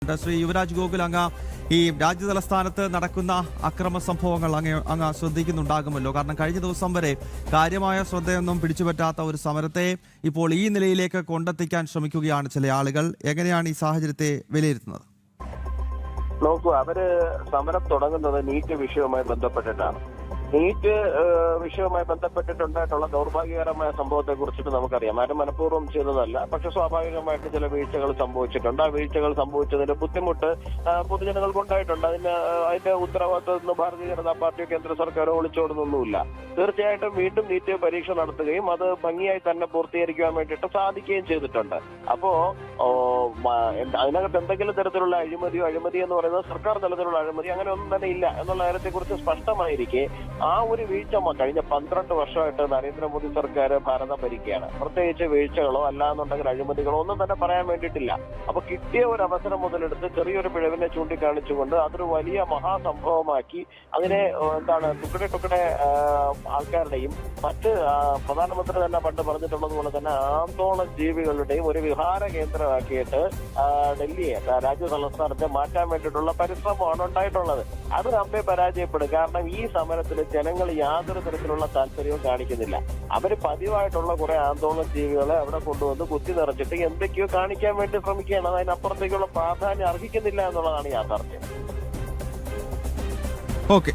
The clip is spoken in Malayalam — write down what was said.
ശ്രീ യുവരാജ് ഗോകുൽ, അങ്ങ് ഈ രാജ്യതലസ്ഥാനത്ത് നടക്കുന്ന അക്രമ സംഭവങ്ങൾ അങ്ങ് ശ്രദ്ധിക്കുന്നുണ്ടാകുമല്ലോ. കാരണം കഴിഞ്ഞ ദിവസം വരെ കാര്യമായ ശ്രദ്ധയൊന്നും പിടിച്ചുപറ്റാത്ത ഒരു സമരത്തെ ഇപ്പോൾ ഈ നിലയിലേക്ക് കൊണ്ടെത്തിക്കാൻ ശ്രമിക്കുകയാണ് ചില ആളുകൾ. എങ്ങനെയാണ് ഈ സാഹചര്യത്തെ വിലയിരുത്തുന്നത്? നോക്കൂ, അവര് സമരം തുടങ്ങുന്നത് നീറ്റ് വിഷയവുമായി ബന്ധപ്പെട്ടിട്ടാണ്. നീറ്റ് വിഷയവുമായി ബന്ധപ്പെട്ടിട്ടുണ്ടായിട്ടുള്ള ദൗർഭാഗ്യകരമായ സംഭവത്തെ കുറിച്ചിട്ട് നമുക്കറിയാം. ആരും മനഃപൂർവ്വം ചെയ്തതല്ല, പക്ഷെ സ്വാഭാവികമായിട്ട് ചില വീഴ്ചകൾ സംഭവിച്ചിട്ടുണ്ട്. ആ വീഴ്ചകൾ സംഭവിച്ചതിന്റെ ബുദ്ധിമുട്ട് പൊതുജനങ്ങൾക്ക് ഉണ്ടായിട്ടുണ്ട്. അതിന്റെ ഉത്തരവാദിത്വം ഭാരതീയ ജനതാ പാർട്ടിയോ കേന്ദ്ര സർക്കാരോ ഒളിച്ചോടുന്നൊന്നുമില്ല. തീർച്ചയായിട്ടും വീണ്ടും നീറ്റ് പരീക്ഷ നടത്തുകയും അത് ഭംഗിയായി തന്നെ പൂർത്തീകരിക്കുവാൻ വേണ്ടിയിട്ട് സാധിക്കുകയും ചെയ്തിട്ടുണ്ട്. അപ്പോ അതിനകത്ത് എന്തെങ്കിലും തരത്തിലുള്ള അഴിമതി എന്ന് പറയുന്നത് സർക്കാർ തലത്തിലുള്ള അഴിമതി അങ്ങനെ ഒന്നും തന്നെ ഇല്ല എന്നുള്ള കാര്യത്തെക്കുറിച്ച് സ്പഷ്ടമായിരിക്കെ ആ ഒരു വീഴ്ച കഴിഞ്ഞ 12 വർഷമായിട്ട് നരേന്ദ്രമോദി സർക്കാർ ഭാരതം ഭരിക്കുകയാണ്. പ്രത്യേകിച്ച് വീഴ്ചകളോ അല്ലാന്നുണ്ടെങ്കിൽ അഴിമതികളോ ഒന്നും തന്നെ പറയാൻ വേണ്ടിയിട്ടില്ല. അപ്പൊ കിട്ടിയ ഒരു അവസരം മുതലെടുത്ത് ചെറിയൊരു പിഴവിനെ ചൂണ്ടിക്കാണിച്ചുകൊണ്ട് അതൊരു വലിയ മഹാസംഭവമാക്കി അതിനെ ടുക്കടെ ആൾക്കാരുടെയും മറ്റ് പ്രധാനമന്ത്രി തന്നെ പണ്ട് പറഞ്ഞിട്ടുള്ളത് പോലെ തന്നെ ആന്തോള ജീവികളുടെയും ഒരു വിഹാര കേന്ദ്രമാക്കിയിട്ട് ഡൽഹിയെ രാജ്യ തലസ്ഥാനത്തെ മാറ്റാൻ വേണ്ടിയിട്ടുള്ള പരിശ്രമമാണ് ഉണ്ടായിട്ടുള്ളത്. അത് നമ്മെ പരാജയപ്പെടും. കാരണം ഈ സമരത്തിൽ ജനങ്ങൾ യാതൊരു തരത്തിലുള്ള താല്പര്യവും കാണിക്കുന്നില്ല. അവര് പതിവായിട്ടുള്ള കുറെ ആന്തോളന ജീവികളെ അവിടെ കൊണ്ടുവന്ന് കുത്തി നിറച്ചിട്ട് എന്തൊക്കെയോ കാണിക്കാൻ വേണ്ടി ശ്രമിക്കുകയാണ്. അതിനപ്പുറത്തേക്കുള്ള പ്രാധാന്യം അർഹിക്കുന്നില്ല എന്നുള്ളതാണ് യാഥാർത്ഥ്യം. ഓക്കെ.